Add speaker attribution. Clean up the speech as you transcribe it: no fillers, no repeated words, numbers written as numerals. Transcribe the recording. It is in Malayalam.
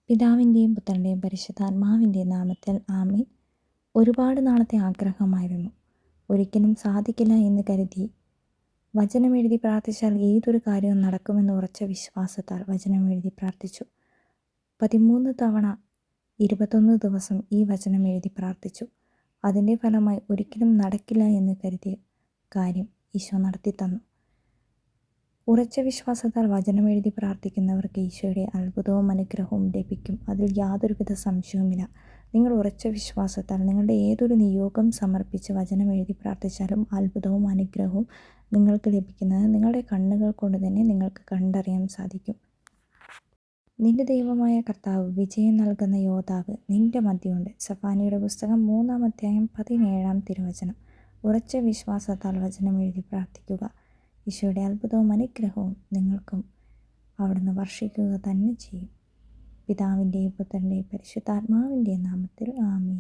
Speaker 1: പിതാവിൻ്റെയും പുത്രൻ്റെയും പരിശുദ്ധാത്മാവിൻ്റെയും നാമത്തിൽ ആമേൻ. ഒരുപാട് നാളത്തെ ആഗ്രഹമായിരുന്നു. ഒരിക്കലും സാധിക്കില്ല എന്ന് കരുതി വചനമെഴുതി പ്രാർത്ഥിച്ചാൽ ഏതൊരു കാര്യവും നടക്കുമെന്ന് ഉറച്ച വിശ്വാസത്താൽ വചനമെഴുതി പ്രാർത്ഥിച്ചു. 13 തവണ 21 ദിവസം ഈ വചനം എഴുതി പ്രാർത്ഥിച്ചു. അതിൻ്റെ ഫലമായി ഒരിക്കലും നടക്കില്ല എന്ന് കരുതിയ കാര്യം ഈശോ നടത്തിത്തന്നു. ഉറച്ച വിശ്വാസത്താൽ വചനമെഴുതി പ്രാർത്ഥിക്കുന്നവർക്ക് ഈശോയുടെ അത്ഭുതവും അനുഗ്രഹവും ലഭിക്കും. അതിൽ യാതൊരുവിധ സംശയവുമില്ല. നിങ്ങൾ ഉറച്ച വിശ്വാസത്താൽ നിങ്ങളുടെ ഏതൊരു നിയോഗം സമർപ്പിച്ച് വചനമെഴുതി പ്രാർത്ഥിച്ചാലും അത്ഭുതവും അനുഗ്രഹവും നിങ്ങൾക്ക് ലഭിക്കുന്നത് നിങ്ങളുടെ കണ്ണുകൾ കൊണ്ട് തന്നെ നിങ്ങൾക്ക് കണ്ടറിയാൻ സാധിക്കും. നിന്റെ ദൈവമായ കർത്താവ് വിജയം നൽകുന്ന യോദ്ധാവ് നിന്റെ മധ്യമുണ്ട്. സഫാനിയുടെ പുസ്തകം 3-ാം അധ്യായം 17-ാം തിരുവചനം. ഉറച്ച വിശ്വാസത്താൽ വചനമെഴുതി പ്രാർത്ഥിക്കുക. ഈശോയുടെ അത്ഭുതവും അനുഗ്രഹവും നിങ്ങൾക്കും അവിടുന്ന് വർഷിക്കുക തന്നെ ചെയ്യും. പിതാവിൻ്റെയും പുത്രൻ്റെയും പരിശുദ്ധാത്മാവിൻ്റെയും നാമത്തിൽ ആമേൻ.